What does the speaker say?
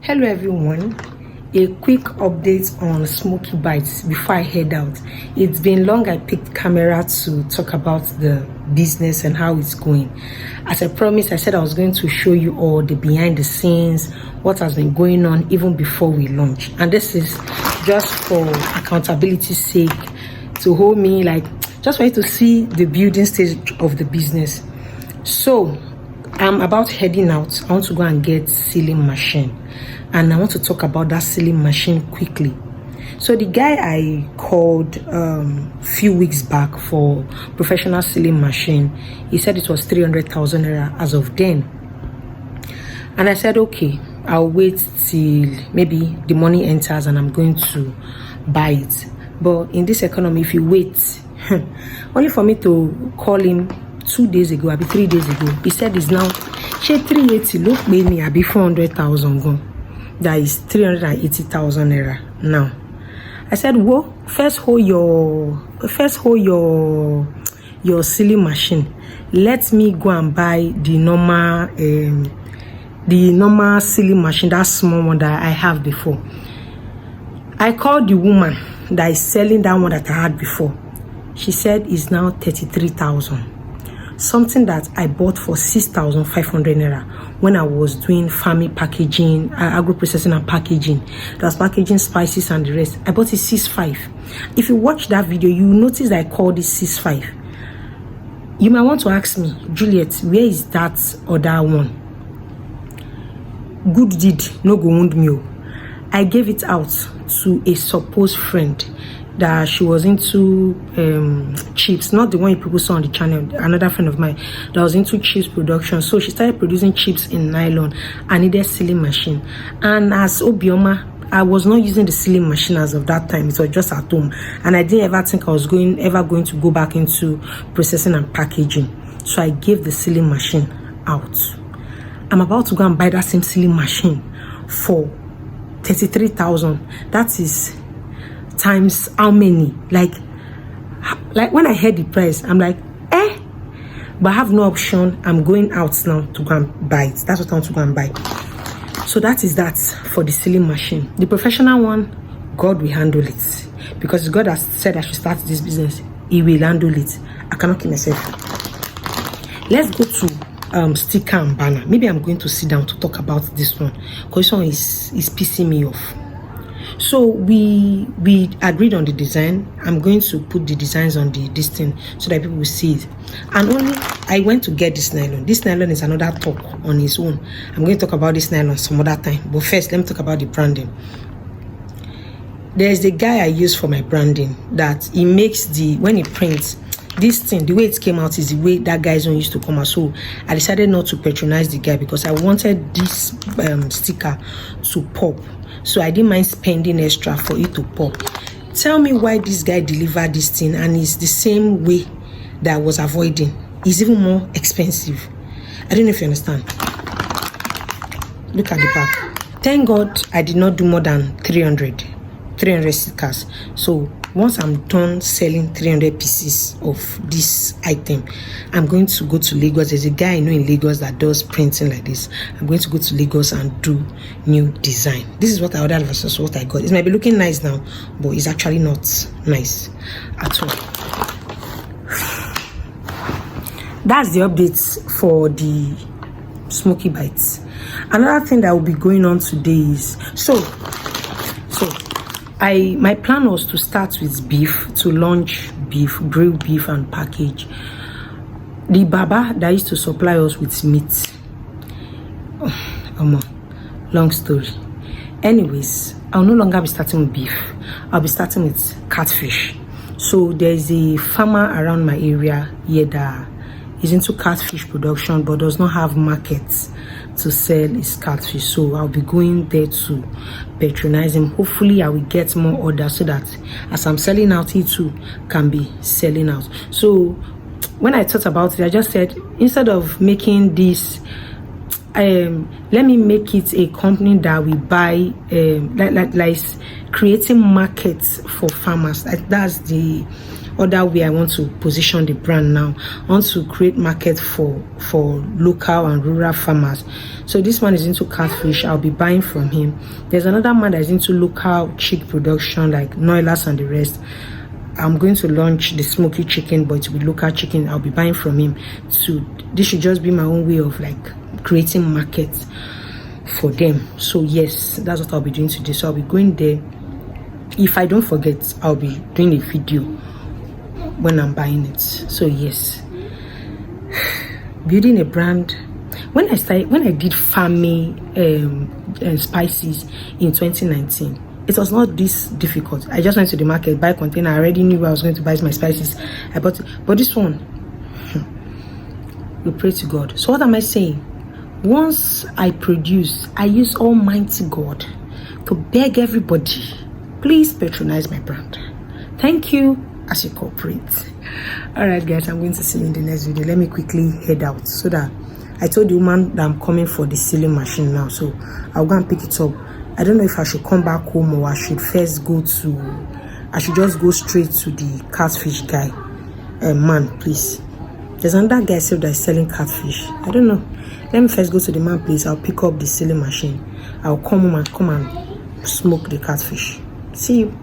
Hello everyone, a quick update on SmokeyBites before I head out. It's been long I picked camera to talk about the business and how it's going. As I promised, I said I was going to show you all the behind the scenes, what has been going on even before we launch. And this is just for accountability's sake, to hold me, like just for you to see the building stage of the business. So I'm about heading out. I want to go and get sealing machine, and I want to talk about that sealing machine quickly. So the guy I called few weeks back for professional sealing machine, he said it was 300,000 naira as of then, and I said okay, I'll wait till maybe the money enters and I'm going to buy it. But in this economy, if you wait only for me to call him 2 days ago, I'll be 3 days ago, he said it's now 380, look me, I'll be 400,000 gone. That is 380,000 naira now. I said, whoa, first hold your sealing machine. Let me go and buy the normal sealing machine, that small one that I have before. I called the woman that is selling that one that I had before. She said it's now 33,000. Something that I bought for 6,500 naira when I was doing farming packaging, agro processing and packaging. That was packaging spices and the rest. I bought it 6,500. If you watch that video, you notice I called it 6,500. You might want to ask me, Juliet, where is that other one? Good deed, no go wound me. I gave it out to a supposed friend that she was into chips, not the one you people saw on the channel, another friend of mine that was into chips production. So she started producing chips in nylon. I needed sealing machine, and as Obioma, I was not using the sealing machine as of that time. It was just at home, and I didn't ever think I was ever going to go back into processing and packaging. So I gave the sealing machine out. I'm about to go and buy that same sealing machine for 33,000. That is times how many? Like when I heard the price, I'm like, but I have no option. I'm going out now to go and buy it. That's what I want to go and buy. So that is that for the sealing machine. The professional one, God will handle it, because God has said I should start this business. He will handle it. I cannot keep myself. Let's go to sticker and banner. Maybe I'm going to sit down to talk about this one, because this one is pissing me off. So we agreed on the design. I'm going to put the designs on this thing so that people will see it. And only I went to get this nylon. This nylon is another talk on its own. I'm going to talk about this nylon some other time. But first, let me talk about the branding. There's the guy I use for my branding that he makes when he prints this thing, the way it came out is the way that guy's one used to come out. So I decided not to patronize the guy because I wanted this sticker to pop. So I didn't mind spending extra for it to pop. Tell me why this guy delivered this thing and it's the same way that I was avoiding. It's even more expensive. I don't know if you understand. Look at the back. Thank God I did not do more than 300 stickers. So once I'm done selling 300 pieces of this item, I'm going to go to Lagos. There's a guy I know in Lagos that does printing like this. I'm going to go to Lagos and do new design. This is what I ordered versus what I got. It might be looking nice now, but it's actually not nice at all. That's the updates for the SmokeyBites. Another thing that will be going on today is my plan was to start with beef, to launch beef, grilled beef and package. The baba that used to supply us with meat, long story. Anyways, I'll no longer be starting with beef. I'll be starting with catfish. So there's a farmer around my area here that is into catfish production but does not have markets to sell his catfish. So I'll be going there to patronize him. Hopefully I will get more orders so that as I'm selling out, he too can be selling out. So when I thought about it, I just said, instead of making this let me make it a company that we buy like creating markets for farmers. That's the other way I want to position the brand now. I want to create market for local and rural farmers. So this man is into catfish. I'll be buying from him. There's another man that is into local chick production, like Noilas and the rest. I'm going to launch the smoky chicken, but with local chicken. I'll be buying from him. So this should just be my own way of like creating markets for them. So yes, that's what I'll be doing today. So I'll be going there. If I don't forget, I'll be doing a video when I'm buying it. So yes, building a brand. When I did farming spices in 2019, it was not this difficult. I just went to the market, buy container. I already knew where I was going to buy my spices. I bought it. But this one, we pray to God. So what am I saying? Once I produce, I use Almighty God to beg everybody, please patronize my brand. Thank you as you cooperate. All right, guys, I'm going to see you in the next video. Let me quickly head out so that I told the woman that I'm coming for the sealing machine now. So I'll go and pick it up. I don't know if I should come back home or I should first go to, I should just go straight to the catfish guy. Man, please. There's another guy that is selling catfish. I don't know. Let me first go to the man, please. I'll pick up the sealing machine. I'll come home and smoke the catfish. See you.